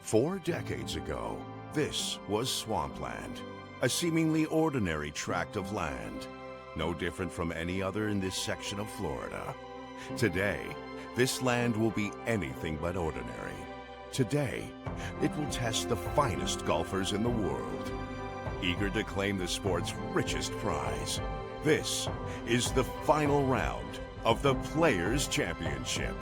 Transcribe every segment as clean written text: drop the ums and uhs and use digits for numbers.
Four decades ago, this was swampland, a seemingly ordinary tract of land, no different from any other in this section of Florida. Today, this land will be anything but ordinary. Today, it will test the finest golfers in the world, eager to claim the sport's richest prize. This is the final round of the Players' Championship.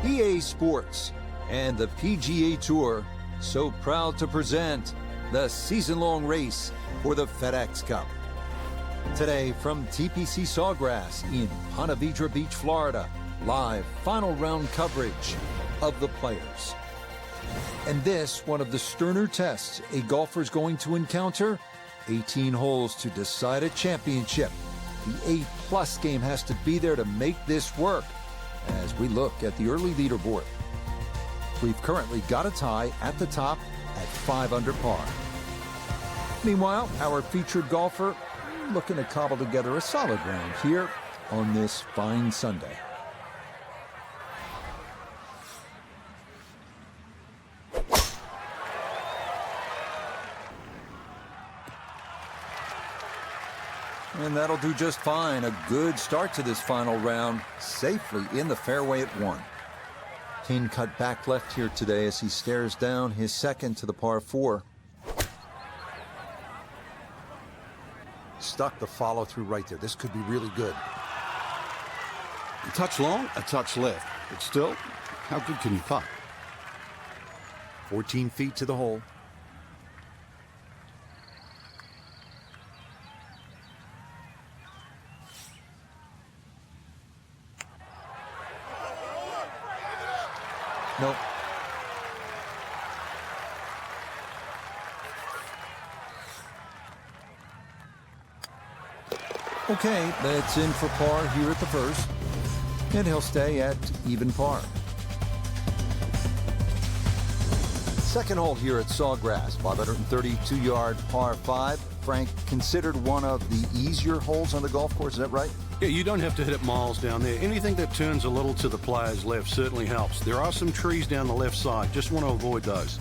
EA Sports and the PGA Tour so proud to present the season-long race for the FedEx Cup. Today from TPC Sawgrass in Ponte Vedra Beach, Florida, live final round coverage of the Players. And this, one of the sterner tests a golfer's going to encounter, 18 holes to decide a championship. The A+ game has to be there to make this work. As we look at the early leaderboard, we've currently got a tie at the top at 5 under par. Meanwhile, our featured golfer looking to cobble together a solid round here on this fine Sunday. And that'll do just fine. A good start to this final round, safely in the fairway at 1. Pin cut back left here today as he stares down his second to the par 4. Stuck the follow through right there. This could be really good. A touch long, a touch left. But still, how good can you putt? 14 feet to the hole. Nope. Okay, that's in for par here at the first, and he'll stay at even par. Second hole here at Sawgrass, 532-yard par 5. Frank, considered one of the easier holes on the golf course, is that right? Yeah, you don't have to hit it miles down there. Anything that turns a little to the player's left certainly helps. There are some trees down the left side. Just want to avoid those.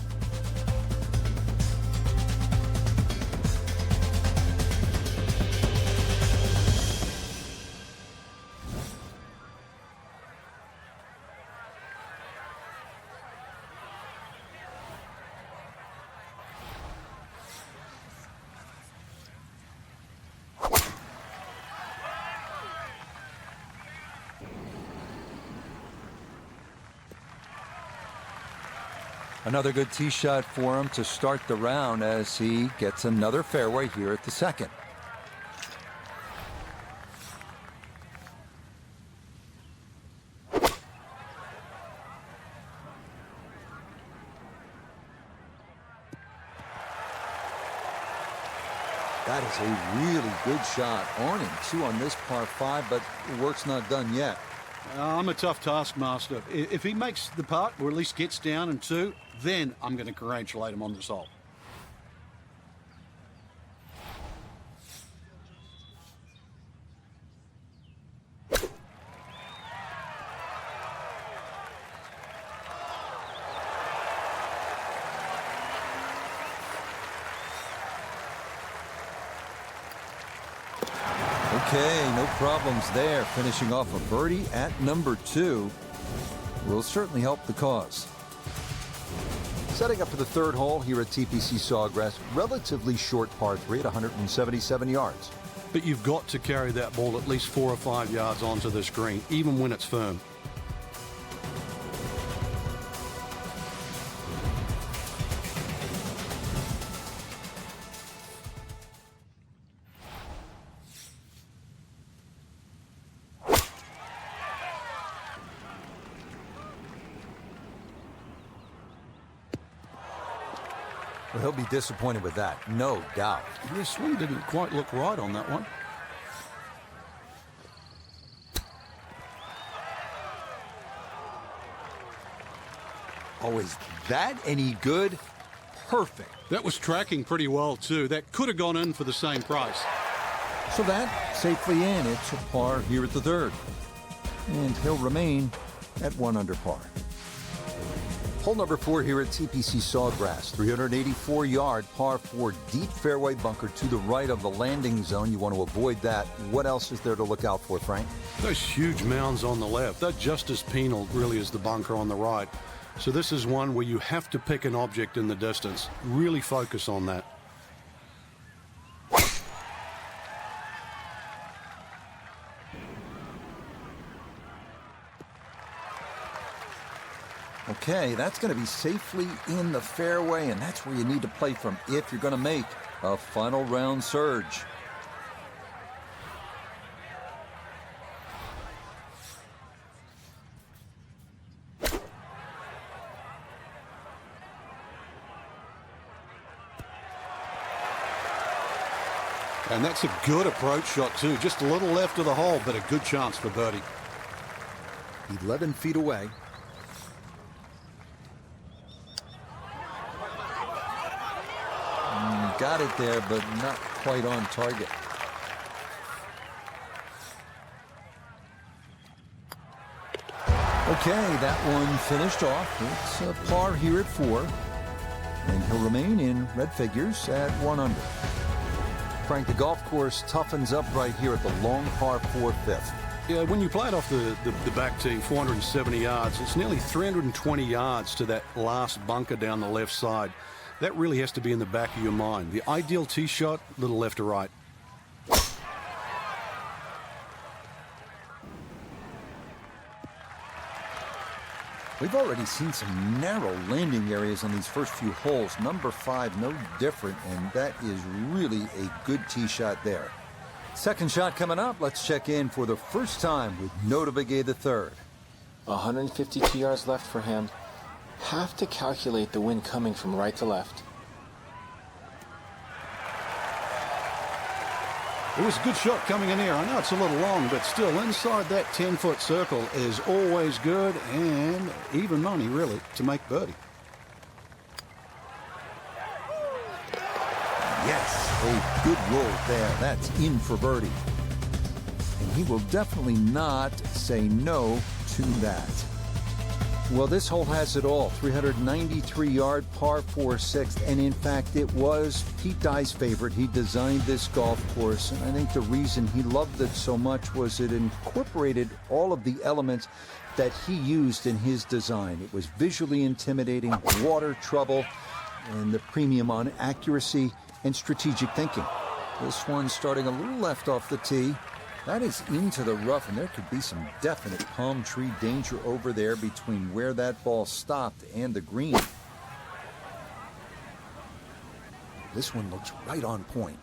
Another good tee shot for him to start the round as he gets another fairway here at the second. That is a really good shot on him, 2 on this par 5, but the work's not done yet. I'm a tough taskmaster. If he makes the putt, or at least gets down in 2, then I'm going to congratulate him on the result. Okay, no problems there. Finishing off a birdie at number 2 will certainly help the cause. Setting up for the third hole here at TPC Sawgrass, relatively short par 3 at 177 yards. But you've got to carry that ball at least 4 or 5 yards onto this green, even when it's firm. Well, he'll be disappointed with that, no doubt. Your swing didn't quite look right on that one. Oh, is that any good? Perfect. That was tracking pretty well, too. That could have gone in for the same price. So that safely in. It's a par here at the third. And he'll remain at 1 under par. Hole number 4 here at TPC Sawgrass, 384-yard par 4 deep fairway bunker to the right of the landing zone. You want to avoid that. What else is there to look out for, Frank? Those huge mounds on the left, they're just as penal, really, as the bunker on the right. So this is one where you have to pick an object in the distance. Really focus on that. Okay, that's going to be safely in the fairway, and that's where you need to play from if you're going to make a final round surge. And that's a good approach shot, too. Just a little left of the hole, but a good chance for birdie. 11 feet away. Got it there, but not quite on target. Okay, that one finished off. It's a par here at 4. And he'll remain in red figures at 1 under. Frank, the golf course toughens up right here at the long par 4 fifth. Yeah, when you play it off the back tee, 470 yards, it's nearly 320 yards to that last bunker down the left side. That really has to be in the back of your mind. The ideal tee shot, little left to right. We've already seen some narrow landing areas on these first few holes. Number 5, no different, and that is really a good tee shot there. Second shot coming up. Let's check in for the first time with Notobegay the third. 152 yards left for him. Have to calculate the wind coming from right to left. It was a good shot coming in here. I know it's a little long, but still inside that 10-foot circle is always good, and even money, really, to make birdie. Yes, a good roll there. That's in for birdie. And he will definitely not say no to that. Well, this hole has it all. 393-yard par 4 sixth. And in fact, it was Pete Dye's favorite. He designed this golf course. And I think the reason he loved it so much was it incorporated all of the elements that he used in his design. It was visually intimidating, water trouble, and the premium on accuracy and strategic thinking. This one starting a little left off the tee. That is into the rough, and there could be some definite palm tree danger over there between where that ball stopped and the green. This one looks right on point.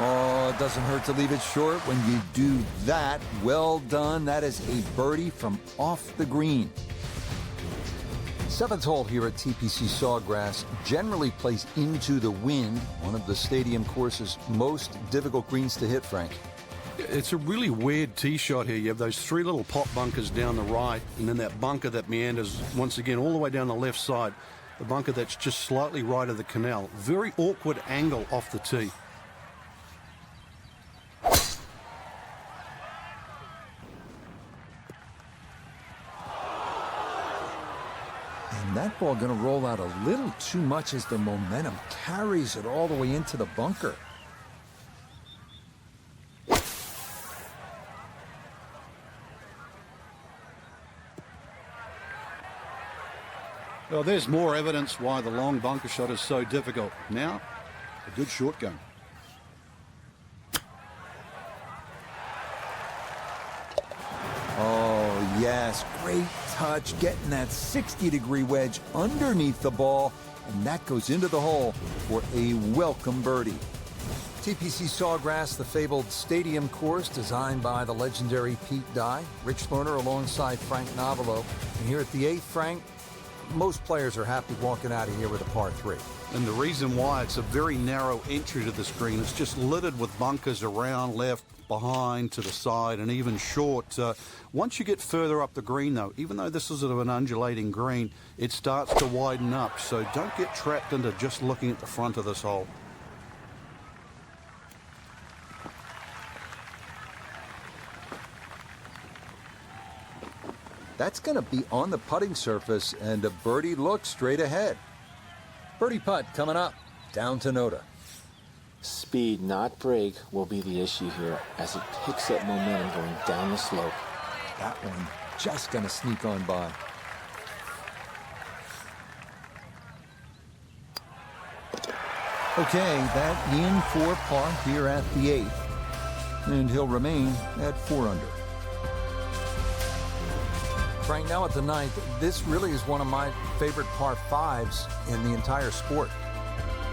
Oh, it doesn't hurt to leave it short when you do that. Well done. That is a birdie from off the green. Seventh hole here at TPC Sawgrass generally plays into the wind, one of the stadium course's most difficult greens to hit, Frank. It's a really weird tee shot here. You have those 3 little pop bunkers down the right, and then that bunker that meanders once again all the way down the left side. The bunker that's just slightly right of the canal. Very awkward angle off the tee. ball going to roll out a little too much as the momentum carries it all the way into the bunker. Well, there's more evidence why the long bunker shot is so difficult. Now, a good short game. Oh, yes, great touch, getting that 60-degree wedge underneath the ball, and that goes into the hole for a welcome birdie. TPC Sawgrass, the fabled stadium course designed by the legendary Pete Dye, Rich Lerner alongside Frank Novello. And here at the 8th, Frank, most players are happy walking out of here with a par 3. And the reason why, it's a very narrow entry to this green. It's just littered with bunkers around, left, behind, to the side, and even short. Once you get further up the green, though, even though this is sort of an undulating green, it starts to widen up. So don't get trapped into just looking at the front of this hole. That's going to be on the putting surface, and a birdie look straight ahead. Birdie putt coming up, down to Noda. Speed, not break, will be the issue here as it picks up momentum going down the slope. That one just going to sneak on by. Okay, that in for par here at the 8th, and he'll remain at 4 under. Right now at the 9th, this really is one of my favorite par 5s in the entire sport.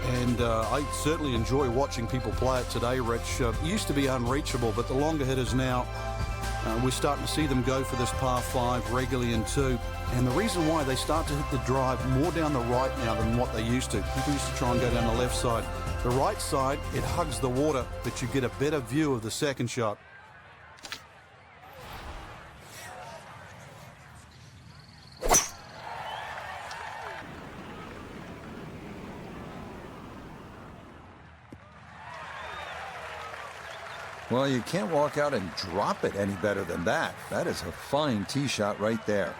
And I certainly enjoy watching people play it today, Rich. It used to be unreachable, but the longer hitters now, we're starting to see them go for this par 5 regularly in 2. And the reason why, they start to hit the drive more down the right now than what they used to. People used to try and go down the left side. The right side, it hugs the water, but you get a better view of the second shot. Well, you can't walk out and drop it any better than that. That is a fine tee shot right there.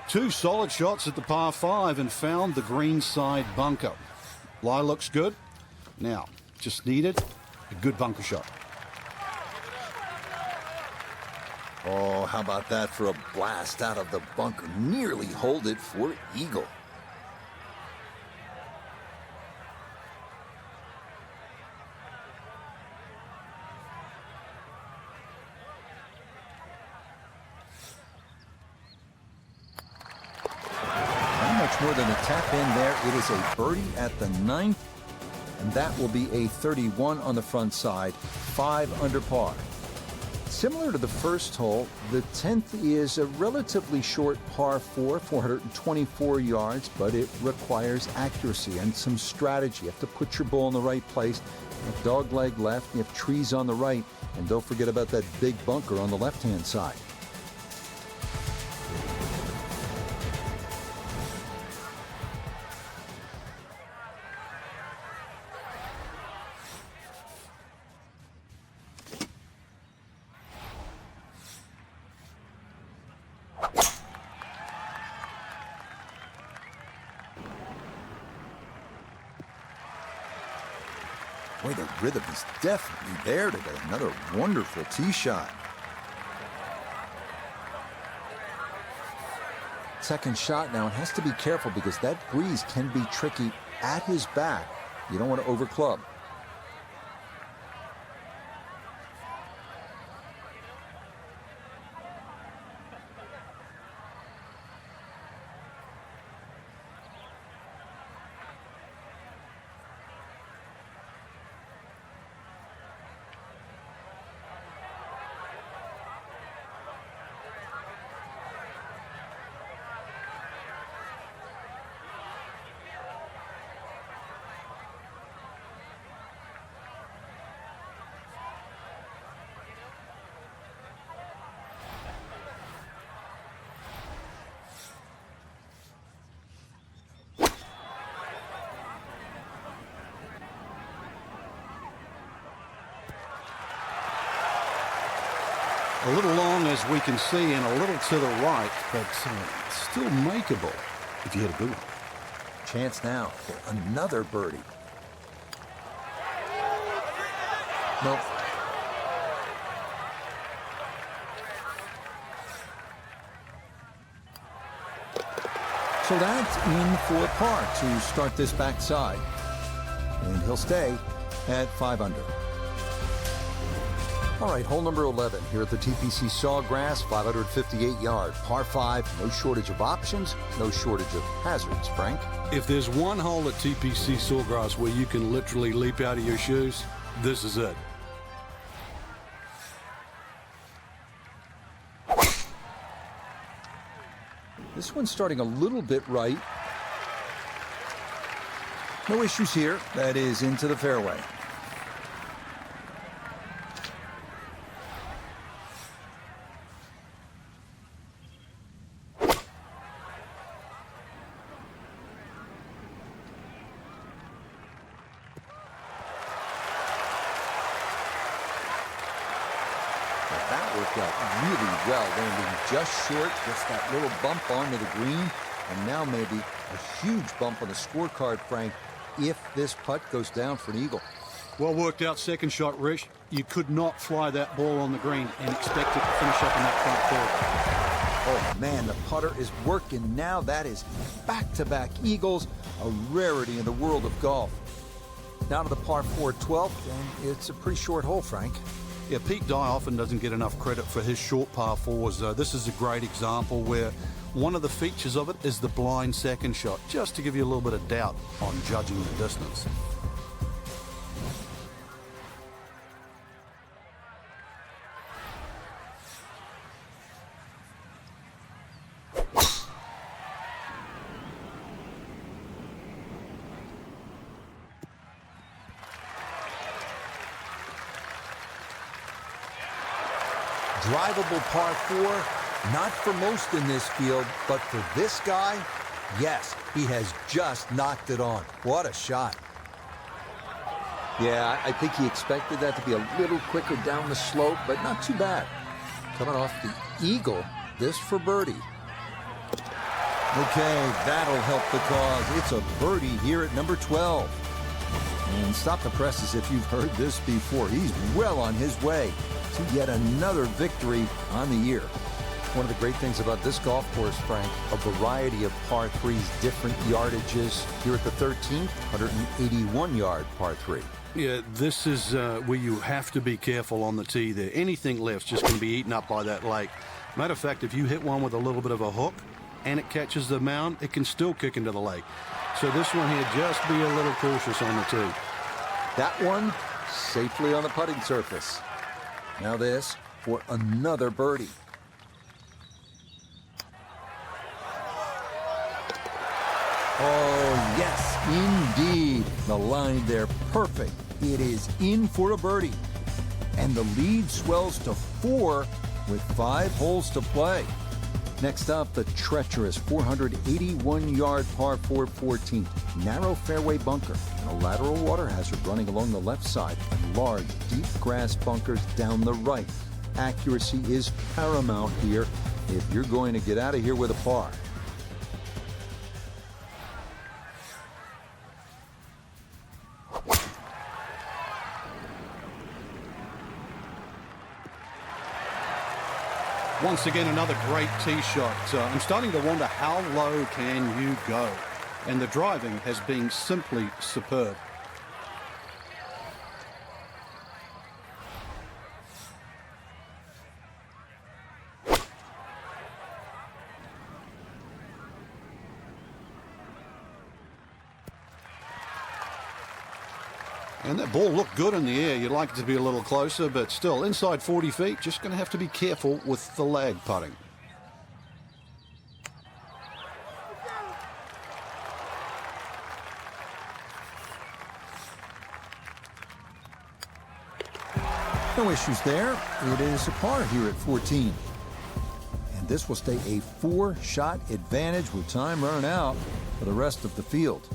Two solid shots at the par 5 and found the green side bunker. Lie looks good. Now, just needed a good bunker shot. Oh, how about that for a blast out of the bunker? Nearly hold it for eagle. Not much more than a tap in there. It is a birdie at the 9th, and that will be a 31 on the front side, 5 under par. Similar to the first hole, the 10th is a relatively short par 4, 424 yards, but it requires accuracy and some strategy. You have to put your ball in the right place. You have dogleg left, you have trees on the right, and don't forget about that big bunker on the left-hand side. Boy, the rhythm is definitely there today. Another wonderful tee shot. Second shot now, and has to be careful because that breeze can be tricky at his back. You don't want to overclub. A little long, as we can see, and a little to the right, but still makeable if you hit a good one. Chance now for another birdie. Nope. So that's in for par to start this backside. And he'll stay at 5 under. All right, hole number 11 here at the TPC Sawgrass, 558 yard, par 5, no shortage of options, no shortage of hazards, Frank. If there's one hole at TPC Sawgrass where you can literally leap out of your shoes, this is it. This one's starting a little bit right. No issues here. That is into the fairway. That worked out really well, landing just short, just that little bump onto the green, and now maybe a huge bump on the scorecard, Frank, if this putt goes down for an eagle. Well worked out second shot, Rich. You could not fly that ball on the green and expect it to finish up in that front court. Oh, man, the putter is working now. That is back-to-back eagles, a rarity in the world of golf. Now to the par 4 12th, and it's a pretty short hole, Frank. Yeah, Pete Dye often doesn't get enough credit for his short par fours. This is a great example where one of the features of it is the blind second shot, just to give you a little bit of doubt on judging the distance. Drivable par 4, not for most in this field, but for this guy, yes, he has just knocked it on. What a shot. Yeah, I think he expected that to be a little quicker down the slope, but not too bad. Coming off the eagle, this for birdie. Okay, that'll help the cause. It's a birdie here at number 12. And stop the presses if you've heard this before. He's well on his way to yet another victory on the year. One of the great things about this golf course, Frank, a variety of par 3s, different yardages. Here at the 13th, 181-yard par 3. Yeah, this is where you have to be careful on the tee there. Anything left's just going to be eaten up by that lake. Matter of fact, if you hit one with a little bit of a hook and it catches the mound, it can still kick into the lake. So this one here, just be a little cautious on the tee. That one safely on the putting surface. Now this for another birdie. Oh, yes, indeed. The line there, perfect. It is in for a birdie. And the lead swells to 4 with 5 holes to play. Next up, the treacherous 481-yard par 4 14th. Narrow fairway bunker and a lateral water hazard running along the left side and large, deep grass bunkers down the right. Accuracy is paramount here if you're going to get out of here with a par. Once again, another great tee shot. I'm starting to wonder how low can you go? And the driving has been simply superb. And that ball looked good in the air. You'd like it to be a little closer, but still, inside 40 feet, just going to have to be careful with the lag putting. No issues there. It is a par here at 14. And this will stay a 4-shot advantage with time running out for the rest of the field.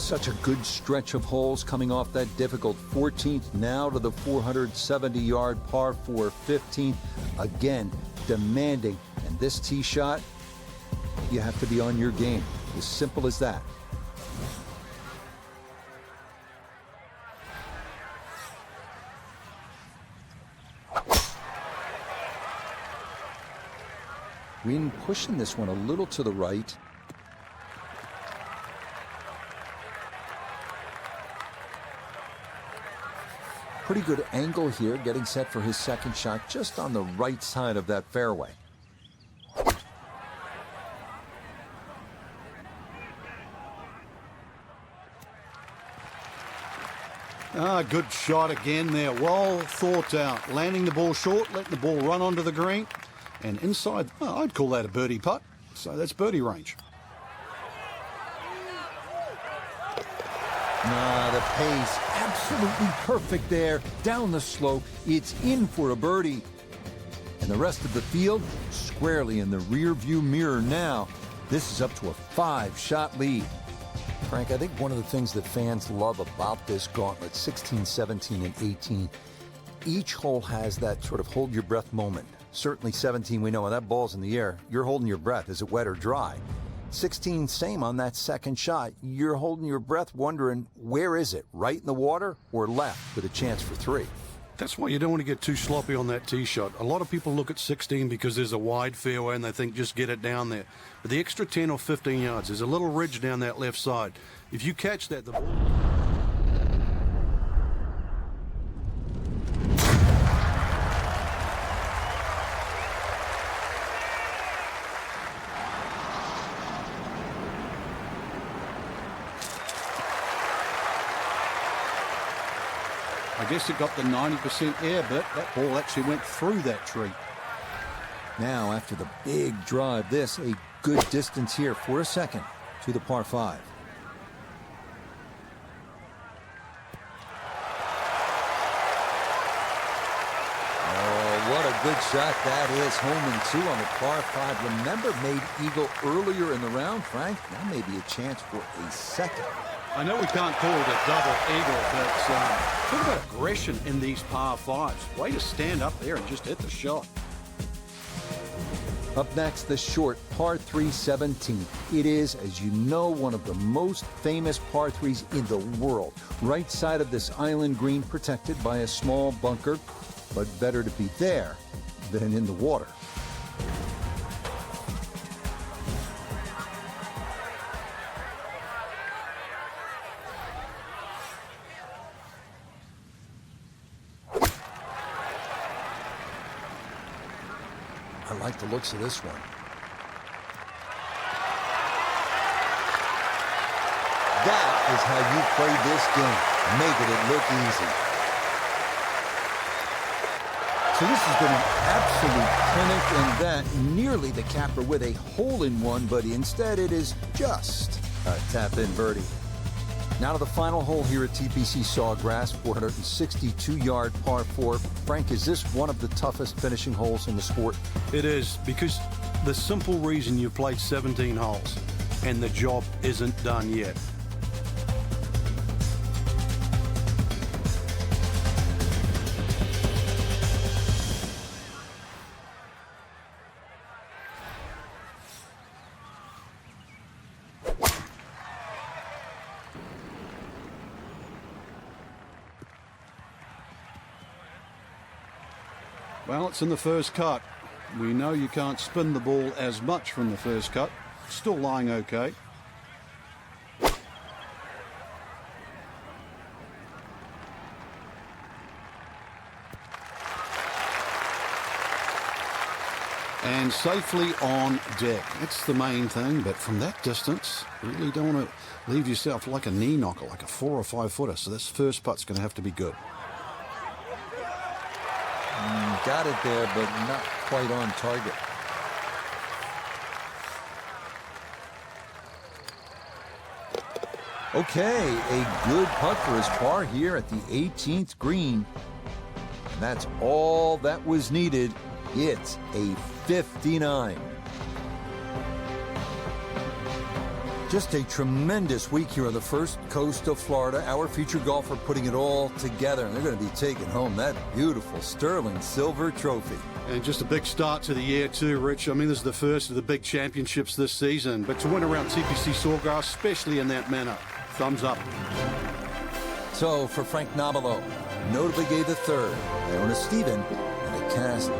Such a good stretch of holes coming off that difficult 14th, now to the 470-yard par 4 15th. Again, demanding. And this tee shot, you have to be on your game. As simple as that. Wind pushing this one a little to the right. Pretty good angle here, getting set for his second shot just on the right side of that fairway. Good shot again there. Well thought out. Landing the ball short, letting the ball run onto the green. And inside, I'd call that a birdie putt. So that's birdie range. The pace, absolutely perfect there. Down the slope, it's in for a birdie. And the rest of the field, squarely in the rear view mirror now. This is up to a 5-shot lead. Frank, I think one of the things that fans love about this gauntlet, 16, 17, and 18, each hole has that sort of hold-your-breath moment. Certainly 17, we know when that ball's in the air, you're holding your breath. Is it wet or dry? 16, same on that second shot. You're holding your breath wondering, where is it? Right in the water or left with a chance for 3? That's why you don't want to get too sloppy on that tee shot. A lot of people look at 16 because there's a wide fairway and they think just get it down there. But the extra 10 or 15 yards, there's a little ridge down that left side. If you catch that, the ball... I guess it got the 90% air, but that ball actually went through that tree. Now, after the big drive, this a good distance here for a second to the par 5. Oh, what a good shot that is. Home and 2 on the par 5. Remember, made eagle earlier in the round, Frank. Now maybe a chance for a second. I know we can't call it a double eagle, but talk about aggression in these par 5s. Way to stand up there and just hit the shot. Up next, the short par 3 17. It is, as you know, one of the most famous par 3s in the world. Right side of this island green, protected by a small bunker, but better to be there than in the water. I like the looks of this one. That is how you play this game, making it look easy. So this has been an absolute clinic, and that nearly the capper with a hole-in-one, but instead it is just a tap-in birdie. Now to the final hole here at TPC Sawgrass, 462-yard par 4. Frank, is this one of the toughest finishing holes in the sport? It is, because the simple reason you've played 17 holes and the job isn't done yet. Well, it's in the first cut. We know you can't spin the ball as much from the first cut. Still lying okay. And safely on deck. That's the main thing, but from that distance, you really don't want to leave yourself like a knee knocker, like a 4 or 5 footer. So this first putt's going to have to be good. Got it there, but not quite on target. Okay, a good putt for his par here at the 18th green. And that's all that was needed. It's a 59. Just a tremendous week here on the first coast of Florida. Our featured golfer putting it all together, and they're going to be taking home that beautiful sterling silver trophy. And just a big start to the year too, Rich. I mean, this is the first of the big championships this season, but to win around TPC Sawgrass, especially in that manner, thumbs up. So for Frank Nobilo, notably gave the third, Iona Stephen, and a cast